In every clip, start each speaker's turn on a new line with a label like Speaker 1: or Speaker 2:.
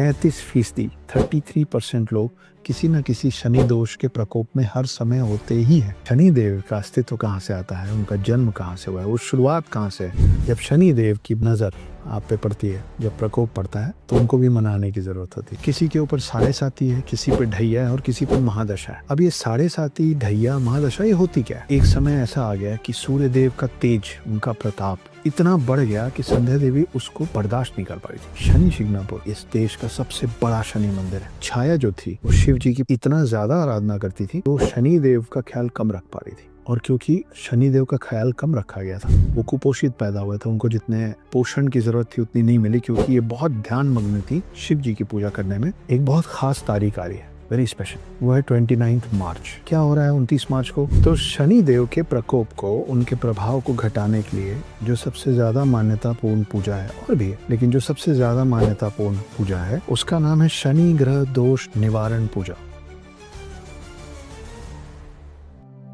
Speaker 1: 33%, 33% लोग किसी न किसी शनि दोष के प्रकोप में हर समय होते ही हैं। शनि देव का अस्तित्व कहाँ से आता है, उनका जन्म कहाँ से हुआ है, वो शुरुआत कहाँ से है। जब शनि देव की नजर आप पे पड़ती है, जब प्रकोप पड़ता है, तो उनको भी मनाने की जरूरत होती है। किसी के ऊपर साढ़े साती है, किसी पे ढैया है और किसी पे महादशा है। अब ये साढ़े साती, ढैया, महादशा ये होती क्या है? एक समय ऐसा आ गया कि सूर्य देव का तेज, उनका प्रताप इतना बढ़ गया कि संध्या देवी उसको बर्दाश्त नहीं कर पा रही थी। शनि शिंगणापुर इस देश का सबसे बड़ा शनि मंदिर है। छाया जो थी वो शिव जी की इतना ज्यादा आराधना करती थी, तो शनि देव का ख्याल कम रख पा रही थी। और क्योंकि शनि देव का ख्याल कम रखा गया था, वो कुपोषित पैदा हुए थे, उनको जितने पोषण की जरूरत थी उतनी नहीं मिली, क्योंकि ये बहुत ध्यान मग्न थी शिव जी की पूजा करने में। एक बहुत खास तारीख आ रही है, वेरी स्पेशल, वो है 29 मार्च। क्या हो रहा है 29 मार्च को? तो शनि देव के प्रकोप को, उनके प्रभाव को घटाने के लिए जो सबसे ज्यादा मान्यतापूर्ण पूजा है, और भी है, लेकिन जो सबसे ज्यादा मान्यतापूर्ण पूजा है उसका नाम है शनि ग्रह दोष निवारण पूजा।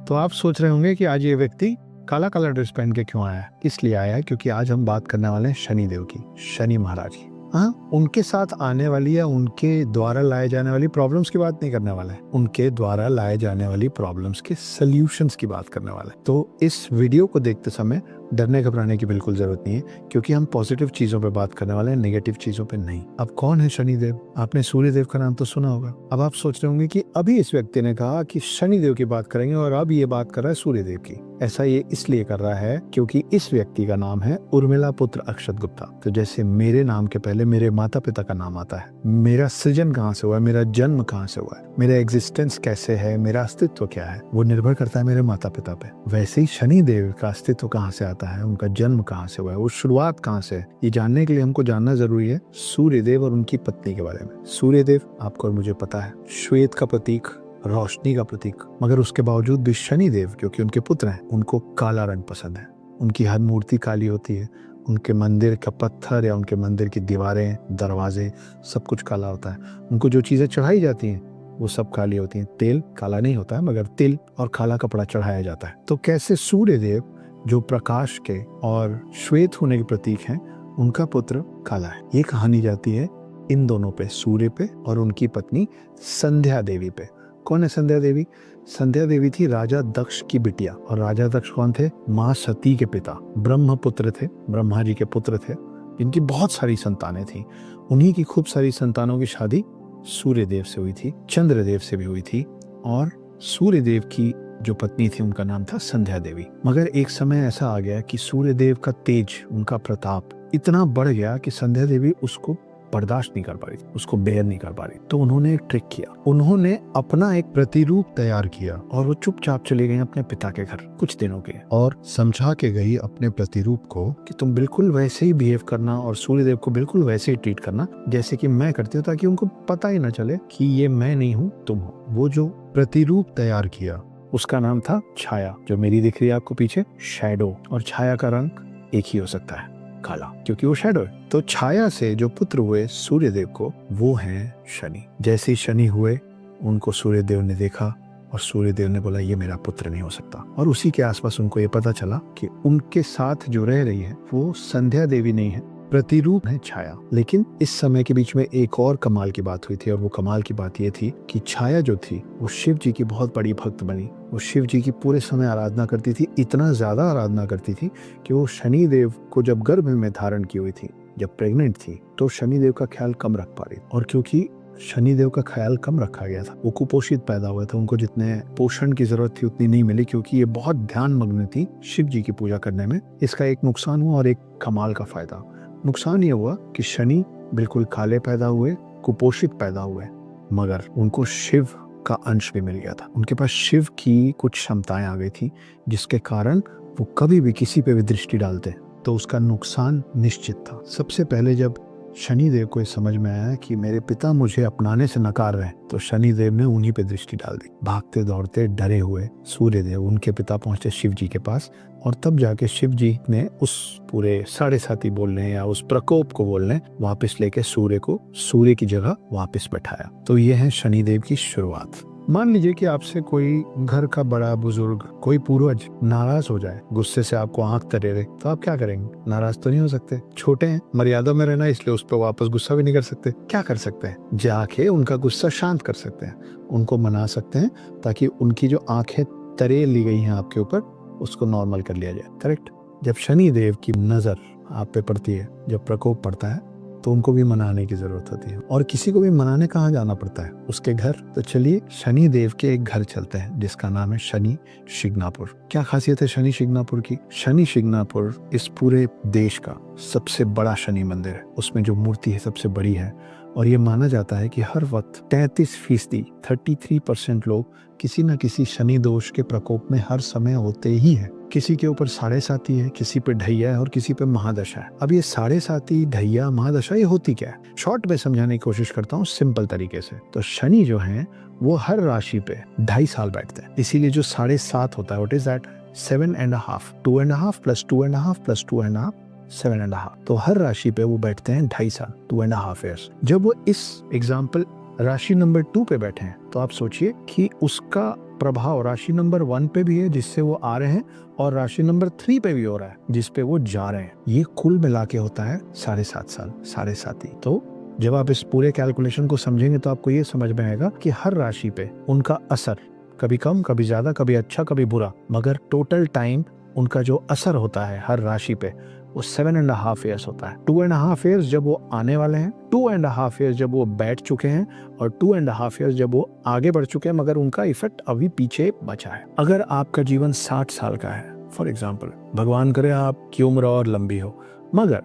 Speaker 1: तो आप सोच रहे होंगे कि आज ये व्यक्ति काला काला ड्रेस पहन के क्यों आया है? इसलिए आया है क्योंकि आज हम बात करने वाले हैं शनि देव की, शनि महाराज की। हाँ, उनके साथ आने वाली या उनके द्वारा लाए जाने वाली प्रॉब्लम्स की बात नहीं करने वाला है, उनके द्वारा लाए जाने वाली प्रॉब्लम्स के सॉल्यूशंस की बात करने वाला है। तो इस वीडियो को देखते समय डरने घबराने की बिल्कुल जरूरत नहीं है, क्योंकि हम पॉजिटिव चीजों पे बात करने वाले हैं, नेगेटिव चीजों पे नहीं। अब कौन है शनि देव? आपने सूर्य देव का नाम तो सुना होगा। अब आप सोच रहे होंगे कि अभी इस व्यक्ति ने कहा कि शनि देव की बात करेंगे और अब ये बात कर रहा है सूर्य देव की। ऐसा ये इसलिए कर रहा है क्योंकि इस व्यक्ति का नाम है उर्मिला पुत्र अक्षत गुप्ता। तो जैसे मेरे नाम के पहले मेरे माता पिता का नाम आता है, मेरा सृजन कहाँ से हुआ है, मेरा जन्म कहाँ से हुआ है, मेरा एग्जिस्टेंस कैसे है, मेरा अस्तित्व क्या है, वो निर्भर करता है मेरे माता पिता पे। वैसे ही शनि देव का अस्तित्व कहाँ से आता है, उनका जन्म कहाँ से हुआ है, वो शुरुआत कहाँ से है, ये जानने के लिए हमको जानना जरूरी है सूर्य देव और उनकी पत्नी के बारे में। सूर्य देव आपको और मुझे पता है श्वेत का प्रतीक, रोशनी का प्रतीक, मगर उसके बावजूद भी शनि देव, क्योंकि उनके पुत्र हैं, उनको काला रंग पसंद है। उनकी हर मूर्ति काली होती है, उनके मंदिर का पत्थर या उनके मंदिर की दीवारें, दरवाजे, सब कुछ काला होता है। उनको जो चीजें चढ़ाई जाती हैं वो सब काली होती हैं। तेल काला नहीं होता है, मगर तिल और काला कपड़ा चढ़ाया जाता है। तो कैसे सूर्य देव जो प्रकाश के और श्वेत होने के प्रतीक हैं, उनका पुत्र काला है? ये कहानी जाती है इन दोनों पे, सूर्य पे और उनकी पत्नी संध्या देवी पे। कौन है संध्या देवी? संध्या देवी थी राजा दक्ष की बिटिया। और राजा दक्ष कौन थे? माँ सती के पिता, ब्रह्मपुत्र थे, ब्रह्मा जी के पुत्र थे, जिनकी बहुत सारी संतानें थी। उन्हीं की खूब सारी संतानों की शादी सूर्य देव से हुई थी, चंद्र देव से भी हुई थी, और सूर्य देव की जो पत्नी थी उनका नाम था संध्या देवी। मगर एक समय ऐसा आ गया कि सूर्य देव का तेज, उनका प्रताप इतना बढ़ गया कि संध्या देवी उसको बर्दाश्त नहीं कर पा रही, उसको बेयर नहीं कर पा रही। तो उन्होंने एक ट्रिक किया, उन्होंने अपना एक प्रतिरूप तैयार किया और वो चुपचाप चली गई अपने पिता के घर कुछ दिनों के, और समझा के गई अपने प्रतिरूप को कि तुम बिल्कुल वैसे ही बिहेव करना और सूर्यदेव को बिल्कुल वैसे ही ट्रीट करना जैसे कि मैं करती हूँ, ताकि उनको पता ही ना चले कि ये मैं नहीं हूँ, तुम हो। वो जो प्रतिरूप तैयार किया उसका नाम था छाया, जो मेरी दिख रही है आपको पीछे, शैडो। और छाया का रंग एक ही हो सकता है, काला, क्योंकि वो शैडो है। तो छाया से जो पुत्र हुए सूर्यदेव को, वो हैं शनि। जैसे ही शनि हुए, उनको सूर्यदेव ने देखा और सूर्यदेव ने बोला ये मेरा पुत्र नहीं हो सकता। और उसी के आसपास उनको ये पता चला कि उनके साथ जो रह रही है वो संध्या देवी नहीं है, प्रतिरूप है छाया। लेकिन इस समय के बीच में एक और कमाल की बात हुई थी, और वो कमाल की बात ये थी कि छाया जो थी वो शिव जी की बहुत बड़ी भक्त बनी। वो शिव जी की पूरे समय आराधना करती थी, इतना ज्यादा आराधना करती थी कि वो शनि देव को जब गर्भ में धारण की हुई थी, जब प्रेग्नेंट थी, तो शनि देव का ख्याल कम रख पा रही। और क्योंकि शनि देव का ख्याल कम रखा गया था, वो कुपोषित पैदा हुए थे, उनको जितने पोषण की जरूरत थी उतनी नहीं मिली, क्योंकि ये बहुत ध्यान मग्न थी शिव जी की पूजा करने में। इसका एक नुकसान हुआ और एक कमाल का फायदा। नुकसान ये हुआ कि शनि बिल्कुल काले पैदा हुए, कुपोषित पैदा हुए, मगर उनको शिव का अंश भी मिल गया था। उनके पास शिव की कुछ क्षमताएं आ गई थी, जिसके कारण वो कभी भी किसी पे भी दृष्टि डालते तो उसका नुकसान निश्चित था। सबसे पहले जब शनि देव को समझ में आया कि मेरे पिता मुझे अपनाने से नकार रहे हैं, तो शनि देव ने उन्हीं पे दृष्टि डाल दी। भागते दौड़ते डरे हुए सूर्य देव उनके पिता पहुंचे शिव जी के पास, और तब जाके शिव जी ने उस पूरे साढ़े साती बोलने या उस प्रकोप को बोलने वापस लेके सूर्य को सूर्य की जगह वापस बैठाया। तो ये है शनि देव की शुरुआत। मान लीजिए कि आपसे कोई घर का बड़ा बुजुर्ग, कोई पूर्वज नाराज हो जाए, गुस्से से आपको आंख तरे रहे, तो आप क्या करेंगे? नाराज तो नहीं हो सकते, छोटे हैं, मर्यादा में रहना, इसलिए उस पर वापस गुस्सा भी नहीं कर सकते। क्या कर सकते हैं? जाके उनका गुस्सा शांत कर सकते हैं, उनको मना सकते हैं, ताकि उनकी जो आंखें तरे ली गई हैं आपके ऊपर, उसको नॉर्मल कर लिया जाए। करेक्ट? जब शनि देव की नजर आप पे पड़ती है, जब प्रकोप पड़ता है, तो उनको भी मनाने की जरूरत होती है। और किसी को भी मनाने कहाँ जाना पड़ता है? उसके घर। तो चलिए शनि देव के एक घर चलते हैं जिसका नाम है शनि शिंगणापुर। क्या खासियत है शनि शिंगणापुर की? शनि शिंगणापुर इस पूरे देश का सबसे बड़ा शनि मंदिर है। उसमें जो मूर्ति है सबसे बड़ी है, और ये माना जाता है कि हर वक्त 33% लोग किसी न किसी शनि दोष के प्रकोप में हर समय होते ही है। किसी के ऊपर साढ़े साती है, किसी पे ढैया है और किसी पे महादशा है। अब ये साढ़े साती, ढैया, महादशा ये होती क्या है? शॉर्ट में समझाने की कोशिश करता हूँ सिंपल तरीके से। तो शनि जो है वो हर राशि पे 2.5 साल बैठते हैं, इसीलिए जो 7.5 होता है, what is that? 7.5, 2.5 plus 2.5 plus 2.5, 7.5। तो हर राशि पे वो बैठते हैं 2.5 साल, 2.5 ईयर्स। जब वो इस एग्जाम्पल राशि नंबर 2 पे बैठे हैं, तो आप सोचिए कि उसका प्रभाव राशि नंबर 1 पे भी है जिससे वो आ रहे हैं, और राशि नंबर 3 पे भी हो रहा है जिसपे वो जा रहे हैं। ये कुल मिला के होता है 7.5 साल, 7.5। तो जब आप इस पूरे कैलकुलेशन को समझेंगे तो आपको ये समझ में आएगा कि हर राशि पे उनका असर कभी कम, कभी ज्यादा, कभी अच्छा, कभी बुरा, मगर टोटल टाइम उनका जो असर होता है हर राशि पे वो 7.5 ईयर्स होता है। 2.5 ईयर्स जब वो आने वाले हैं, 2.5 ईयर्स जब वो बैठ चुके हैं, और 2.5 ईयर्स जब वो आगे बढ़ चुके हैं, मगर उनका इफेक्ट अभी पीछे बचा है। अगर आपका जीवन 60 साल का है, फॉर एग्जाम्पल, भगवान करे आपकी उम्र और लंबी हो, मगर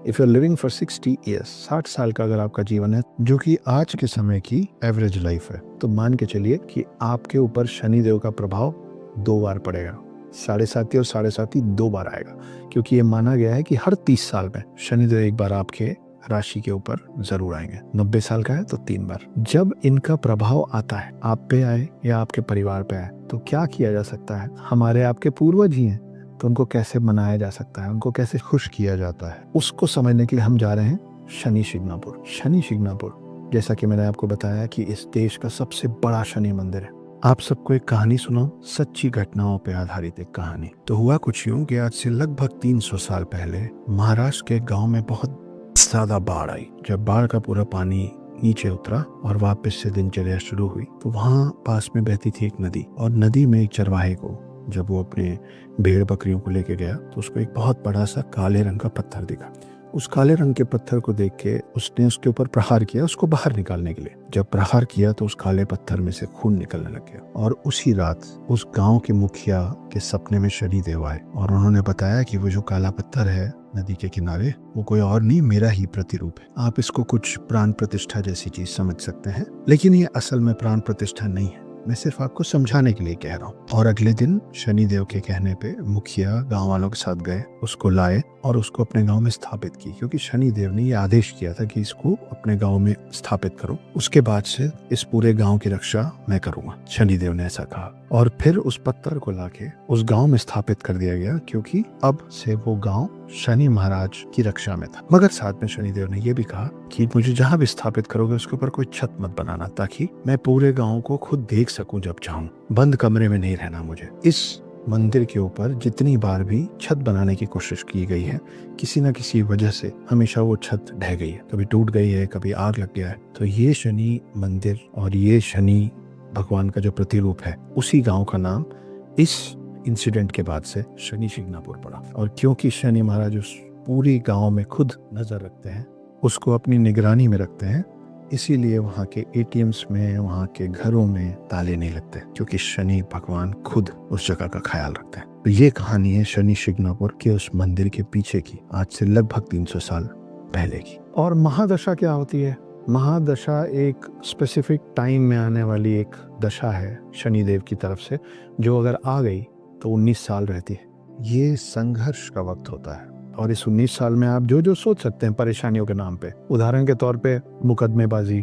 Speaker 1: if you are living for 60 years, 60 साल का अगर आपका जीवन है, जो कि आज के समय की एवरेज लाइफ है, तो मान के चलिए कि आपके ऊपर शनिदेव का प्रभाव 2 बार पड़ेगा। 7.5 और 7.5 2 बार आएगा, क्योंकि ये माना गया है कि हर 30 साल में शनिदेव एक बार आपके राशि के ऊपर जरूर आएंगे। 90 साल का है तो 3 बार। जब इनका प्रभाव आता है, आप पे आए या आपके परिवार पे आए, तो क्या किया जा सकता है? हमारे आपके पूर्वज ही हैं, तो उनको कैसे मनाया जा सकता है, उनको कैसे खुश किया जाता है, उसको समझने के लिए हम जा रहे हैं शनि शिंगणापुर। शनि शिंगणापुर, जैसा कि मैंने आपको बताया, कि इस देश का सबसे बड़ा शनि मंदिर है। आप सबको एक कहानी सुनाऊं, सच्ची घटनाओं पर आधारित एक कहानी। तो हुआ कुछ यूं कि आज से लगभग 300 साल पहले महाराष्ट्र के गांव में बहुत ज्यादा बाढ़ आई। जब बाढ़ का पूरा पानी नीचे उतरा और वापस से दिनचर्या शुरू हुई, तो वहां पास में बहती थी एक नदी, और नदी में एक चरवाहे को, जब वो अपने भेड़ बकरियों को लेके गया, तो उसको एक बहुत बड़ा सा काले रंग का पत्थर दिखा। उस काले रंग के पत्थर को देख के उसने उसके ऊपर प्रहार किया, उसको बाहर निकालने के लिए। जब प्रहार किया तो उस काले पत्थर में से खून निकलने लग गया, और उसी रात उस गांव के मुखिया के सपने में शनिदेव आए, और उन्होंने बताया कि वो जो काला पत्थर है नदी के किनारे, वो कोई और नहीं, मेरा ही प्रतिरूप है। आप इसको कुछ प्राण प्रतिष्ठा जैसी चीज समझ सकते हैं, लेकिन ये असल में प्राण प्रतिष्ठा नहीं है, मैं सिर्फ आपको समझाने के लिए कह रहा हूँ। और अगले दिन शनिदेव के कहने पे मुखिया गांव वालों के साथ गए, उसको लाए और उसको अपने गांव में स्थापित की, क्योंकि शनिदेव ने ये आदेश किया था कि इसको अपने गांव में स्थापित करो। उसके बाद से इस पूरे गांव की रक्षा मैं करूंगा, शनिदेव ने ऐसा कहा। और फिर उस पत्थर को लाके उस गांव में स्थापित कर दिया गया, क्योंकि अब से वो गांव शनि महाराज की रक्षा में था। मगर साथ में शनिदेव ने यह भी कहा कि मुझे जहां भी स्थापित करोगे उसके ऊपर कोई छत मत बनाना, ताकि मैं पूरे गांव को खुद देख सकूं जब चाहूं। बंद कमरे में नहीं रहना मुझे। इस मंदिर के ऊपर जितनी बार भी छत बनाने की कोशिश की गई है, किसी न किसी वजह से हमेशा वो छत ढह गई है, कभी टूट गई है, कभी आग लग गया है। तो ये शनि मंदिर और ये शनि भगवान का जो प्रतिरूप है, उसी गांव का नाम इस इंसिडेंट के बाद से शनि शिंगणापुर पड़ा। और क्योंकि शनि महाराज उस पूरी गांव में खुद नजर रखते हैं, उसको अपनी निगरानी में रखते हैं, इसीलिए वहाँ के एटीएम्स में, वहाँ के घरों में ताले नहीं लगते, क्योंकि शनि भगवान खुद उस जगह का ख्याल रखते हैं। तो ये कहानी है शनि शिंगणापुर के उस मंदिर के पीछे की, आज से लगभग 300 साल पहले की। और महादशा क्या होती है? महादशा एक स्पेसिफिक टाइम में आने वाली एक दशा है शनिदेव की तरफ से, जो अगर आ गई तो 19 साल रहती है। ये संघर्ष का वक्त होता है, और इस 19 साल में आप जो जो सोच सकते हैं परेशानियों के नाम पे, उदाहरण के तौर पे मुकदमेबाजी,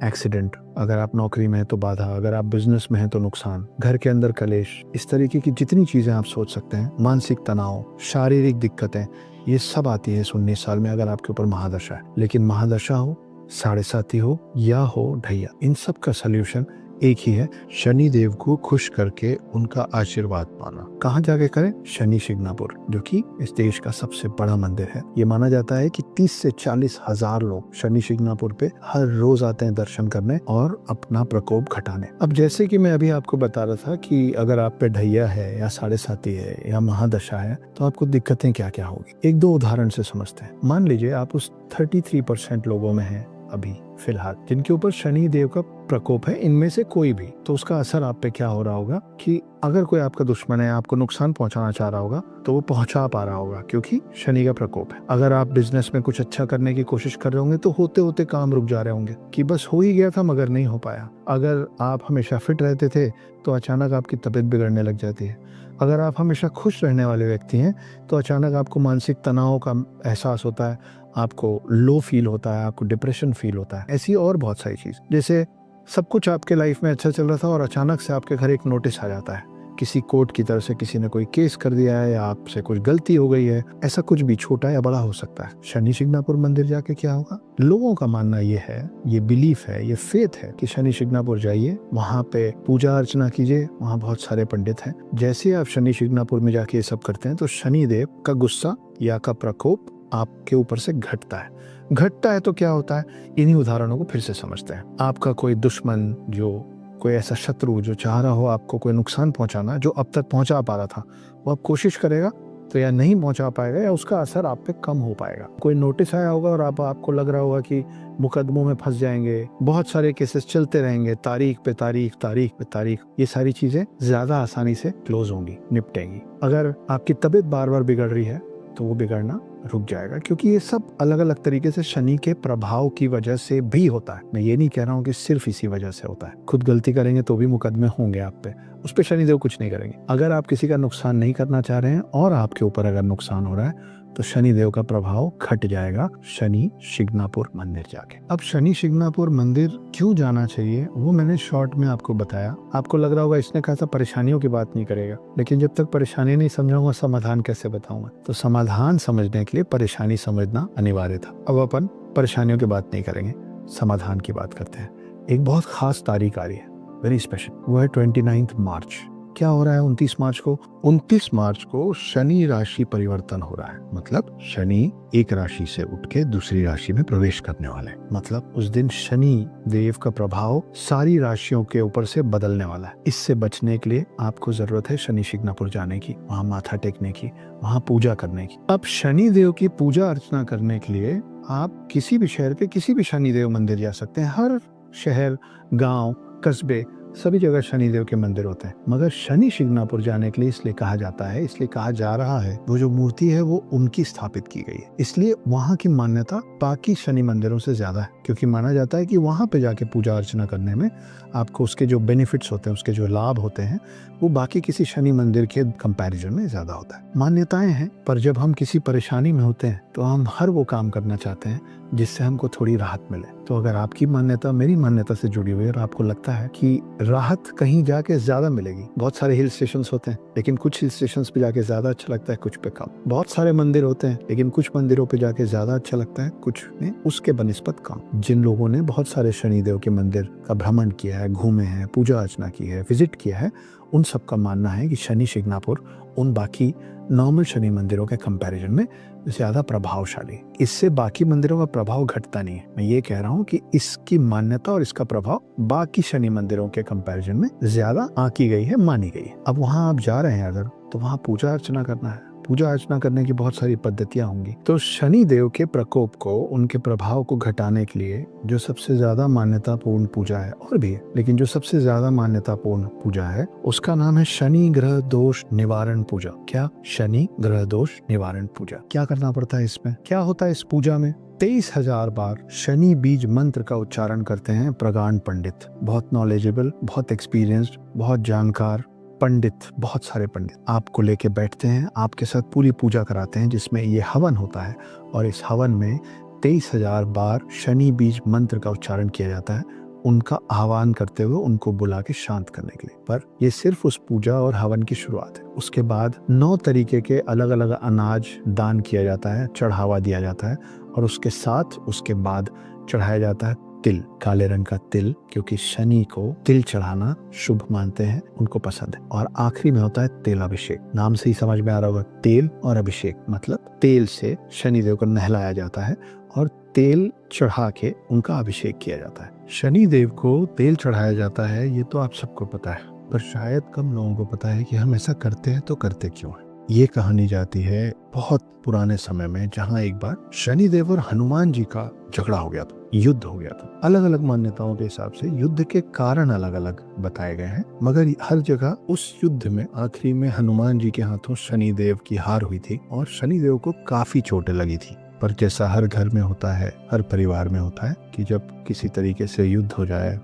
Speaker 1: एक्सीडेंट, अगर आप नौकरी में हैं तो बाधा, अगर आप बिजनेस में हैं तो नुकसान, घर के अंदर कलेश, इस तरीके की जितनी चीजें आप सोच सकते हैं, मानसिक तनाव, शारीरिक दिक्कतें, ये सब आती है इस 19 साल में अगर आपके ऊपर महादशा है। लेकिन महादशा हो, 7.5 हो या हो ढैया, इन सब का सल्यूशन एक ही है, शनि देव को खुश करके उनका आशीर्वाद पाना। कहाँ जाके करें? शनि शिग्नापुर, जो कि इस देश का सबसे बड़ा मंदिर है। ये माना जाता है कि 30 से 40 हजार लोग शनि शिग्नापुर पे हर रोज आते हैं दर्शन करने और अपना प्रकोप घटाने। अब जैसे कि मैं अभी आपको बता रहा था कि अगर आप पे ढैया है या साढ़े साती है या महादशा है तो आपको दिक्कतें क्या क्या होगी, एक दो उदाहरण से समझते हैं। मान लीजिए आप उस 33% लोगों में हैं अभी फिलहाल जिनके ऊपर शनि देव का प्रकोप है, इनमें से कोई भी, तो उसका असर आप पे क्या हो रहा होगा कि अगर कोई आपका दुश्मन है, आपको नुकसान पहुंचाना चाह रहा होगा तो वो पहुंचा पा रहा होगा क्योंकि शनि का प्रकोप है। अगर आप बिजनेस में कुछ अच्छा करने की कोशिश कर रहे होंगे तो होते होते काम रुक जा रहे होंगे कि बस हो ही गया था मगर नहीं हो पाया। अगर आप हमेशा फिट रहते थे तो अचानक आपकी तबीयत बिगड़ने लग जाती है। अगर आप हमेशा खुश रहने वाले व्यक्ति हैं तो अचानक आपको मानसिक तनाव का एहसास होता है, आपको लो फील होता है, आपको डिप्रेशन फील होता है। ऐसी और बहुत सारी चीज, जैसे सब कुछ आपके लाइफ में अच्छा चल रहा था और अचानक से आपके घर एक नोटिस आ जाता है, किसी कोर्ट की तरफ से किसी ने कोई केस कर दिया है या आपसे कुछ गलती हो गई है। ऐसा कुछ भी छोटा या बड़ा हो सकता है। शनि शिग्नापुर मंदिर जाके क्या होगा? लोगों का मानना ये है, ये बिलीफ है, ये फेथ है कि शनि शिग्नापुर जाइए, वहाँ पे पूजा अर्चना कीजिए, वहाँ बहुत सारे पंडित हैं। जैसे आप शनि शिग्नापुर में जाके ये सब करते हैं तो शनि देव का गुस्सा या का प्रकोप आपके ऊपर से घटता है। घटता है तो क्या होता है, इन्हीं उदाहरणों को फिर से समझते हैं। आपका कोई दुश्मन, जो कोई ऐसा शत्रु जो चाह रहा हो आपको कोई नुकसान पहुंचाना, जो अब तक पहुंचा पा रहा था, वो अब कोशिश करेगा तो या नहीं पहुंचा पाएगा या उसका असर आप पे कम हो पाएगा। कोई नोटिस आया होगा और आपको लग रहा होगा कि मुकदमों में फंस जाएंगे, बहुत सारे केसेस चलते रहेंगे, तारीख पे तारीख, तारीख पे तारीख, ये सारी चीजें ज्यादा आसानी से क्लोज होंगी, निपटेंगी। अगर आपकी तबीयत बार बार बिगड़ रही है तो वो बिगड़ना रुक जाएगा, क्योंकि ये सब अलग अलग तरीके से शनि के प्रभाव की वजह से भी होता है। मैं ये नहीं कह रहा हूँ कि सिर्फ इसी वजह से होता है। खुद गलती करेंगे तो भी मुकदमे होंगे आप पे, उस पे शनिदेव कुछ नहीं करेंगे। अगर आप किसी का नुकसान नहीं करना चाह रहे हैं और आपके ऊपर अगर नुकसान हो रहा है तो शनिदेव का प्रभाव घट जाएगा शनि शिग्नापुर मंदिर जाके। अब शनि शिग्नापुर मंदिर क्यों जाना चाहिए वो मैंने शॉर्ट में आपको बताया। आपको लग रहा होगा इसने कहा था परेशानियों की बात नहीं करेगा, लेकिन जब तक परेशानी नहीं समझाऊंगा समाधान कैसे बताऊंगा। तो समाधान समझने के लिए परेशानी समझना अनिवार्य था। अब अपन परेशानियों की बात नहीं करेंगे, समाधान की बात करते हैं। एक बहुत खास तारीख आ रही है, वेरी स्पेशल, वो है 29 मार्च। क्या हो रहा है 29 मार्च को? 29 मार्च को शनि राशि परिवर्तन हो रहा है। मतलब शनि एक राशि से उठ के दूसरी राशि में प्रवेश करने वाले हैं। मतलब उस दिन शनि देव का प्रभाव सारी राशियों के ऊपर से बदलने वाला है। इससे बचने के लिए आपको जरूरत है शनि शिग्नापुर जाने की, वहाँ माथा टेकने की, वहाँ पूजा करने की। अब शनि देव की पूजा अर्चना करने के लिए आप किसी भी शहर के किसी भी शनि देव मंदिर जा सकते हैं। हर शहर, गांव, कस्बे, सभी जगह शनिदेव के मंदिर होते हैं। मगर शनि शिग्नापुर जाने के लिए इसलिए कहा जाता है, इसलिए कहा जा रहा है, वो जो मूर्ति है वो उनकी स्थापित की गई है, इसलिए वहाँ की मान्यता बाकी शनि मंदिरों से ज्यादा है। क्योंकि माना जाता है कि वहाँ पे जाके पूजा अर्चना करने में आपको उसके जो बेनिफिट्स होते हैं, उसके जो लाभ होते हैं, वो बाकी किसी शनि मंदिर के कंपैरिजन में ज्यादा होता है। मान्यताएं हैं, पर जब हम किसी परेशानी में होते हैं तो हम हर वो काम करना चाहते हैं जिससे हमको थोड़ी राहत मिले। तो अगर आपकी मान्यता मेरी मान्यता से जुड़ी हुई है और आपको लगता है कि राहत कहीं जाके ज्यादा मिलेगी, बहुत सारे हिल स्टेशंस होते हैं लेकिन कुछ हिल स्टेशंस पे जाके ज्यादा अच्छा लगता है, कुछ पे कम। बहुत सारे मंदिर होते हैं लेकिन कुछ मंदिरों पे जाके ज्यादा अच्छा लगता है, कुछ में उसके बनिस्बत कम। जिन लोगों ने बहुत सारे शनिदेव के मंदिर का भ्रमण किया है, घूमे हैं, पूजा अर्चना की है, विजिट किया है, उन सब का मानना है कि शनि शिग्नापुर उन बाकी नॉर्मल शनि मंदिरों के कंपैरिजन में ज्यादा प्रभावशाली। इससे बाकी मंदिरों का प्रभाव घटता नहीं है। मैं ये कह रहा हूँ कि इसकी मान्यता और इसका प्रभाव बाकी शनि मंदिरों के कंपैरिजन में ज्यादा आंकी गई है, मानी गई है। अब वहाँ आप जा रहे हैं अगर, तो वहाँ पूजा अर्चना करना है। पूजा अर्चना करने की बहुत सारी पद्धतियां होंगी। तो शनि देव के प्रकोप को, उनके प्रभाव को घटाने के लिए जो सबसे ज्यादा मान्यतापूर्ण पूजा है, और भी है लेकिन जो सबसे ज्यादा मान्यतापूर्ण पूजा है उसका नाम है शनि ग्रह दोष निवारण पूजा। क्या? शनि ग्रह दोष निवारण पूजा। क्या करना पड़ता है इसमें? क्या होता है इस पूजा में? 23,000 बार शनि बीज मंत्र का उच्चारण करते हैं प्रगाढ़ पंडित, बहुत नॉलेजेबल, बहुत एक्सपीरियंस्ड, बहुत जानकार पंडित, बहुत सारे पंडित आपको लेके बैठते हैं, आपके साथ पूरी पूजा कराते हैं जिसमें ये हवन होता है। और इस हवन में 23,000 बार शनि बीज मंत्र का उच्चारण किया जाता है, उनका आह्वान करते हुए उनको बुला के शांत करने के लिए। पर ये सिर्फ उस पूजा और हवन की शुरुआत है। उसके बाद 9 तरीके के अलग अलग अनाज दान किया जाता है, चढ़ावा दिया जाता है, और उसके साथ उसके बाद चढ़ाया जाता है तिल, काले रंग का तिल, क्योंकि शनि को तिल चढ़ाना शुभ मानते हैं, उनको पसंद है। और आखिरी में होता है तेल अभिषेक। नाम से ही समझ में आ रहा होगा, तेल और अभिषेक मतलब तेल से शनिदेव को नहलाया जाता है और तेल चढ़ा के उनका अभिषेक किया जाता है। शनिदेव को तेल चढ़ाया जाता है, ये तो आप सबको पता है, पर शायद कम लोगों को पता है कि हम ऐसा करते हैं तो करते क्यों है। ये कहानी जाती है बहुत पुराने समय में, जहाँ एक बार शनिदेव और हनुमान जी का झगड़ा हो गया था, युद्ध हो गया था। अलग अलग मान्यताओं के हिसाब से युद्ध के कारण अलग अलग बताए गए हैं, मगर हर जगह उस युद्ध में आखिरी में हनुमान जी के हाथों शनिदेव की हार हुई थी और शनिदेव को काफी चोटें लगी थी। पर जैसा हर घर में होता है, हर परिवार में होता है कि जब किसी तरीके से युद्ध हो जाए,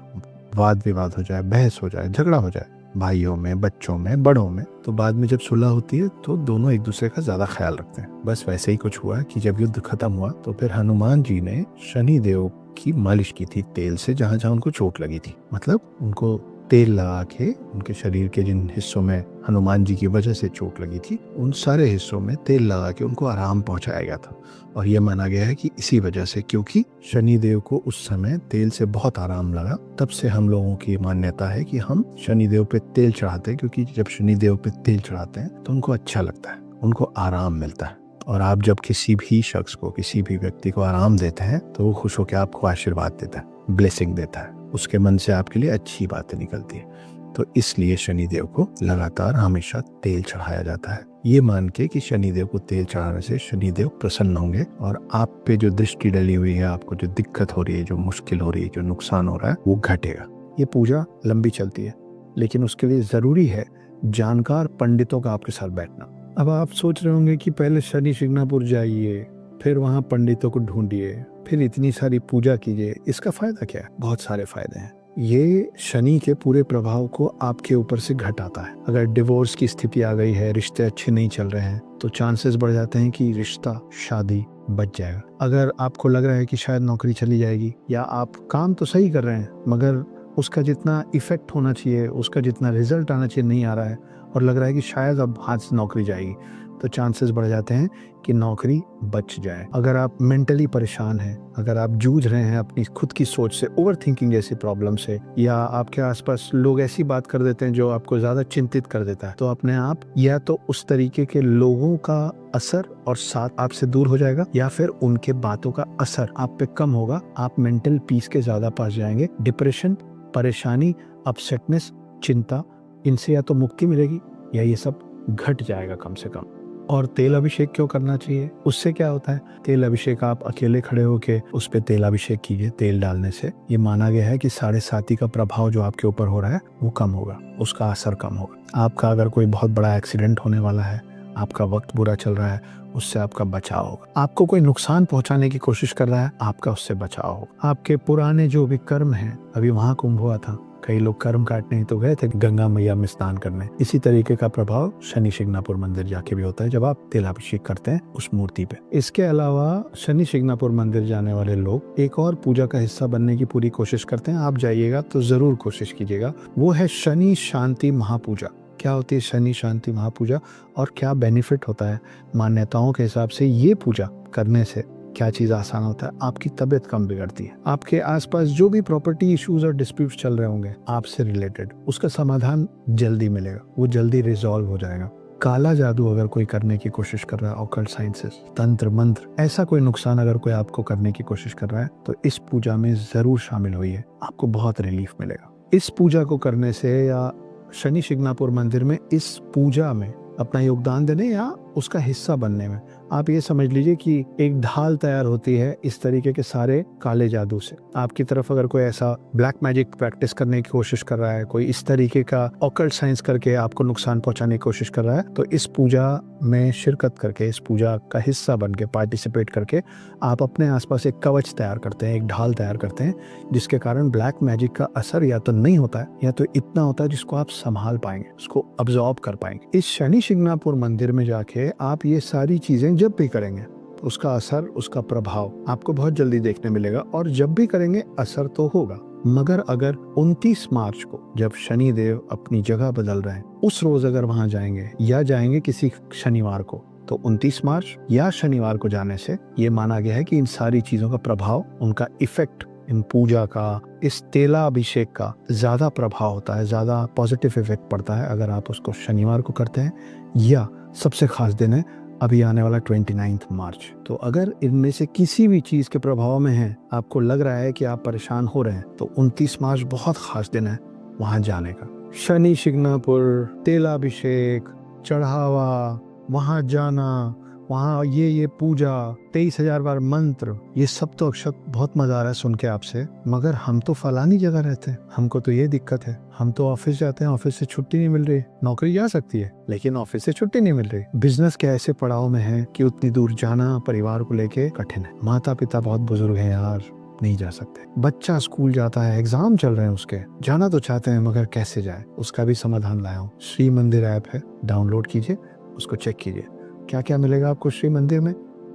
Speaker 1: वाद विवाद हो जाए, बहस हो जाए, झगड़ा हो जाए, भाइयों में, बच्चों में, बड़ों में, तो बाद में जब सुलह होती है तो दोनों एक दूसरे का ज्यादा ख्याल रखते हैं। बस वैसे ही कुछ हुआ कि जब युद्ध खत्म हुआ तो फिर हनुमान जी ने शनिदेव की मालिश की थी तेल से, जहां जहां उनको चोट लगी थी। मतलब उनको तेल लगा के उनके शरीर के जिन हिस्सों में हनुमान जी की वजह से चोट लगी थी, उन सारे हिस्सों में तेल लगा के उनको आराम पहुंचाया गया था। और यह माना गया है कि इसी वजह से, क्योंकि शनिदेव को उस समय तेल से बहुत आराम लगा, तब से हम लोगों की मान्यता है कि हम शनिदेव पे तेल चढ़ाते हैं, क्योंकि जब शनिदेव पे तेल चढ़ाते हैं तो उनको अच्छा लगता है, उनको आराम मिलता है। और आप जब किसी भी शख्स को, किसी भी व्यक्ति को आराम देते हैं तो वो खुश होकर आपको आशीर्वाद देता है, ब्लेसिंग देता है, उसके मन से आपके लिए अच्छी बातें निकलती है। तो इसलिए शनिदेव को लगातार हमेशा तेल चढ़ाया जाता है, ये मान के कि शनिदेव को तेल चढ़ाने से शनिदेव प्रसन्न होंगे और आप पे जो दृष्टि डली हुई है, आपको जो दिक्कत हो रही है, जो मुश्किल हो रही है, जो नुकसान हो रहा है, वो घटेगा। ये पूजा लंबी चलती है, लेकिन उसके लिए जरूरी है जानकार पंडितों का आपके साथ बैठना। अब आप सोच रहे होंगे कि पहले शनि शिंगणापुर जाइए, फिर वहां पंडितों को ढूंढिए, फिर इतनी सारी पूजा कीजिए, इसका फायदा क्या है? बहुत सारे फायदे हैं। ये शनि के पूरे प्रभाव को आपके ऊपर से घटाता है। अगर डिवोर्स की स्थिति आ गई है, रिश्ते अच्छे नहीं चल रहे हैं, तो चांसेस बढ़ जाते हैं कि रिश्ता, शादी बच जाएगा। अगर आपको लग रहा है कि शायद नौकरी चली जाएगी, या आप काम तो सही कर रहे हैं मगर उसका जितना इफेक्ट होना चाहिए, उसका जितना रिजल्ट आना चाहिए नहीं आ रहा है, और लग रहा है कि शायद अब हाथ से नौकरी जाएगी, तो चांसेस बढ़ जाते हैं कि नौकरी बच जाए। अगर आप मेंटली परेशान हैं, अगर आप जूझ रहे हैं अपनी खुद की सोच से, ओवर थिंकिंग जैसी प्रॉब्लम से, या आपके आसपास लोग ऐसी बात कर देते हैं जो आपको ज्यादा चिंतित कर देता है, तो अपने आप या तो उस तरीके के लोगों का असर और साथ आपसे दूर हो जाएगा, या फिर उनके बातों का असर आप पे कम होगा। आप मेंटल पीस के ज्यादा पास जाएंगे। डिप्रेशन, परेशानी, अपसेटनेस, चिंता, इनसे या तो मुक्ति मिलेगी या ये सब घट जाएगा कम से कम। और तेल अभिषेक क्यों करना चाहिए? उससे क्या होता है? तेल अभिषेक आप अकेले खड़े होके उस पे तेल अभिषेक कीजिए। तेल डालने से ये माना गया है कि 7.5 का प्रभाव जो आपके ऊपर हो रहा है वो कम होगा, उसका असर कम होगा। आपका अगर कोई बहुत बड़ा एक्सीडेंट होने वाला है, आपका वक्त बुरा चल रहा है, उससे आपका बचाव होगा। आपको कोई नुकसान पहुंचाने की कोशिश कर रहा है, आपका उससे बचाव होगा। आपके पुराने जो भी कर्म हैं, अभी वहां कुंभ हुआ था, कई लोग कर्म काटने ही तो गए थे गंगा मैया में स्नान करने। इसी तरीके का प्रभाव शनि शिंगणापुर मंदिर जाके भी होता है जब आप तेलाभिषेक करते हैं उस मूर्ति पे। इसके अलावा शनि शिंगणापुर मंदिर जाने वाले लोग एक और पूजा का हिस्सा बनने की पूरी कोशिश करते हैं। आप जाइएगा तो जरूर कोशिश कीजिएगा। वो है शनि शांति महापूजा। क्या होती है शनि शांति महापूजा और क्या बेनिफिट होता है? मान्यताओं के हिसाब से ये पूजा करने से क्या चीज आसान होता है? आपकी तबीयत कम बिगड़ती है। आपके आसपास जो भी प्रॉपर्टी इश्यूज और डिस्प्यूट्स चल रहे होंगे आपसे रिलेटेड, उसका समाधान जल्दी मिलेगा, वो जल्दी रिजॉल्व हो जाएगा। काला जादू अगर कोई करने की कोशिश कर रहा है, ऑकल्ट साइंसेस, तंत्र मंत्र, ऐसा कोई नुकसान अगर कोई आपको करने की कोशिश कर रहा है, तो इस पूजा में जरूर शामिल होइए, आपको बहुत रिलीफ मिलेगा। इस पूजा को करने से या शनि शिंगणापुर मंदिर में इस पूजा में अपना योगदान देने या उसका हिस्सा बनने में, आप ये समझ लीजिए कि एक ढाल तैयार होती है इस तरीके के सारे काले जादू से। आपकी तरफ अगर कोई ऐसा ब्लैक मैजिक प्रैक्टिस करने की कोशिश कर रहा है, कोई इस तरीके का ऑकल्ट साइंस करके आपको नुकसान पहुंचाने की कोशिश कर रहा है, तो इस पूजा में शिरकत करके, इस पूजा का हिस्सा बन के, पार्टिसिपेट करके आप अपने आसपास एक कवच तैयार करते हैं, एक ढाल तैयार करते हैं, जिसके कारण ब्लैक मैजिक का असर या तो नहीं होता है या तो इतना होता है जिसको आप संभाल पाएंगे, उसको अब्जॉर्ब कर पाएंगे। इस शनि शिंगणापुर मंदिर में जाके आप ये सारी चीजें जब भी करेंगे, उसका असर, उसका प्रभाव आपको बहुत जल्दी देखने मिलेगा। और जब भी करेंगे असर तो होगा, मगर अगर 29 मार्च को जब शनि देव अपनी जगह बदल रहे हैं, उस रोज अगर वहां जाएंगे या जाएंगे किसी शनिवार को, तो 29 मार्च या शनिवार को जाने से ये माना गया है कि इन सारी चीजों का प्रभाव, उनका इफेक्ट इन पूजा का, इस तेला अभिषेक का ज्यादा प्रभाव होता है, ज्यादा पॉजिटिव इफेक्ट पड़ता है अगर आप उसको शनिवार को करते हैं, या सबसे खास दिन है अभी आने वाला 29 मार्च। तो अगर इनमें से किसी भी चीज के प्रभाव में है, आपको लग रहा है कि आप परेशान हो रहे हैं, तो 29 मार्च बहुत खास दिन है वहां जाने का। शनि शिंगणापुर, तेलाभिषेक, चढ़ावा, वहां जाना, वहाँ ये पूजा, 23,000 बार मंत्र, ये सब तो अक्षर बहुत मजा आ रहा है सुन के आपसे, मगर हम तो फलानी जगह रहते हैं, हमको तो ये दिक्कत है, हम तो ऑफिस जाते हैं, ऑफिस से छुट्टी नहीं मिल रही। नौकरी जा सकती है लेकिन ऑफिस से छुट्टी नहीं मिल रही। बिजनेस के ऐसे पड़ाव में है कि उतनी दूर जाना परिवार को लेके कठिन है। माता पिता बहुत बुजुर्ग हैं यार, नहीं जा सकते। बच्चा स्कूल जाता है, एग्जाम चल रहे हैं उसके, जाना तो चाहते हैं मगर कैसे जाए, उसका भी समाधान लाया हूँ। श्री मंदिर ऐप है, डाउनलोड कीजिए, उसको चेक कीजिए। क्या क्या मिलेगा आपको श्री मंदिर में,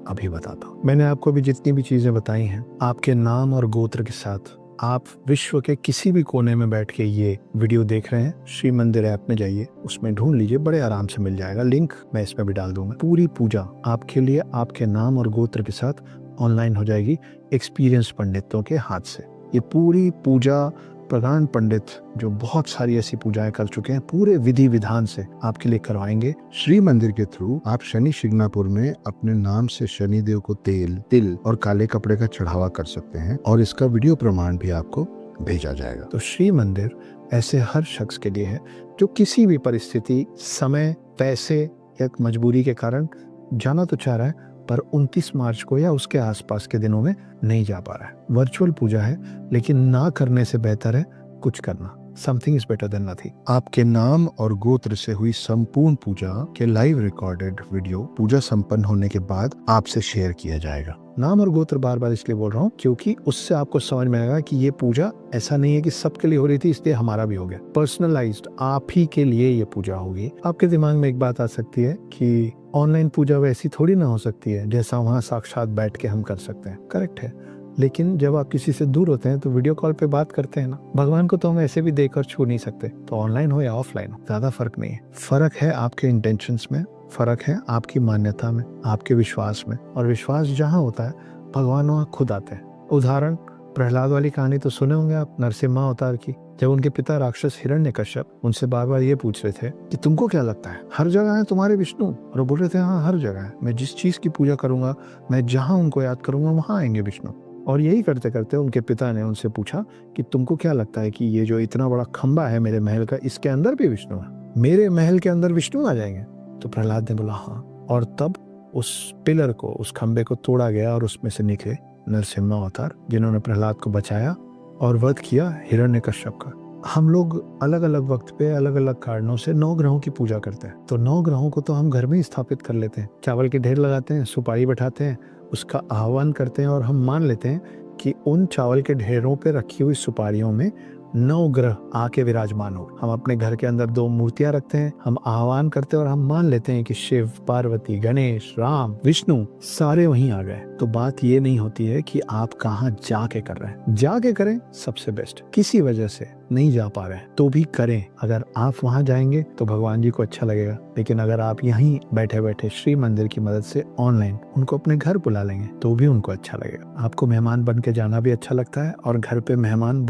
Speaker 1: अभी बताता हूँ। मैंने आपको भी जितनी भी चीजें बताई हैं, आपके नाम और गोत्र के साथ आप विश्व के किसी भी कोने में बैठ के ये वीडियो देख रहे हैं, श्री मंदिर ऐप में जाइए, उसमें ढूंढ लीजिए, बड़े आराम से मिल जाएगा। लिंक मैं इसमें भी डाल दूंगा। पूरी पूजा आपके लिए आपके नाम और गोत्र के साथ ऑनलाइन हो जाएगी, एक्सपीरियंस पंडितों के हाथ से। ये पूरी पूजा प्रधान पंडित जो बहुत सारी ऐसी पूजाएं कर चुके हैं, पूरे विधि विधान से आपके लिए करवाएंगे।
Speaker 2: श्री मंदिर के थ्रू आप शनि शिंगणापुर में अपने नाम से शनिदेव को तेल, तिल और काले कपड़े का चढ़ावा कर सकते हैं और इसका वीडियो प्रमाण भी आपको भेजा जाएगा।
Speaker 1: तो श्री मंदिर ऐसे हर शख्स के लिए है जो किसी भी परिस्थिति, समय, पैसे या मजबूरी के कारण जाना तो चाह रहा है पर 29 मार्च को या उसके आसपास के दिनों में नहीं जा पा रहा है। वर्चुअल पूजा है लेकिन ना करने से बेहतर है कुछ करना। Something is better than nothing.
Speaker 2: आपके नाम और गोत्र से हुई संपूर्ण पूजा के लाइव रिकॉर्डेड वीडियो पूजा संपन्न होने के बाद आपसे शेयर किया जाएगा।
Speaker 1: नाम और गोत्र बार बार इसलिए बोल रहा हूँ क्योंकि उससे आपको समझ में आएगा कि ये पूजा ऐसा नहीं है कि सबके लिए हो रही थी इसलिए हमारा भी हो गया। पर्सनलाइज्ड आप ही के लिए ये पूजा होगी। आपके दिमाग में एक बात आ सकती है कि ऑनलाइन पूजा वैसी थोड़ी ना हो सकती है जैसा वहाँ साक्षात बैठ के हम कर सकते हैं। करेक्ट है, लेकिन जब आप किसी से दूर होते हैं तो वीडियो कॉल पे बात करते हैं ना। भगवान को तो हम ऐसे भी देख कर छू नहीं सकते, तो ऑनलाइन हो या ऑफलाइन हो ज्यादा फर्क नहीं है। फर्क है आपके इंटेंशंस में, फर्क है आपकी मान्यता में, आपके विश्वास में, और विश्वास जहाँ होता है भगवान वहाँ खुद आते हैं। उदाहरण प्रहलाद वाली कहानी तो सुने होंगे आप, नरसिम्हा अवतार की। जब उनके पिता राक्षस हिरण्यकश्यप उनसे बार बार ये पूछ रहे थे कि तुमको क्या लगता है हर जगह है तुम्हारे विष्णु, और वो बोल रहे थे हाँ हर जगह है, मैं जिस चीज की पूजा करूंगा, मैं जहाँ उनको याद करूंगा वहां आएंगे विष्णु। और यही करते करते उनके पिता ने उनसे पूछा कि तुमको क्या लगता है कि ये जो इतना बड़ा खंबा है मेरे महल का, इसके अंदर भी विष्णु है, मेरे महल के अंदर विष्णु आ जाएंगे? तो प्रहलाद ने बोला हाँ। और तब उस पिलर को, उस खंबे को तोड़ा गया और उसमें से निकले नरसिम्हा अवतार, जिन्होंने प्रहलाद को बचाया और वध किया हिरण्यकश्यप का। हम लोग अलग अलग वक्त पे अलग अलग कारणों से 9 ग्रहों की पूजा करते हैं, तो 9 ग्रहों को तो हम घर में ही स्थापित कर लेते हैं। चावल के ढेर लगाते हैं, सुपारी बैठाते हैं, उसका आह्वान करते हैं और हम मान लेते हैं कि उन चावल के ढेरों पे रखी हुई सुपारियों में 9 ग्रह आके विराजमान हो। हम अपने घर के अंदर 2 मूर्तियां रखते हैं, हम आह्वान करते हैं और हम मान लेते हैं कि शिव, पार्वती, गणेश, राम, विष्णु सारे वहीं आ गए। तो बात ये नहीं होती है कि आप कहाँ जाके कर रहे हैं, जाके करें सबसे बेस्ट। किसी वजह से नहीं जा पा रहे हैं तो भी करें। अगर आप वहां जाएंगे तो भगवान जी को अच्छा लगेगा, लेकिन अगर आप यहीं बैठे बैठे श्री मंदिर की मदद से ऑनलाइन उनको अपने घर बुला लेंगे तो भी उनको अच्छा लगेगा। आपको मेहमान बन के जाना भी अच्छा लगता है और घर पे मेहमान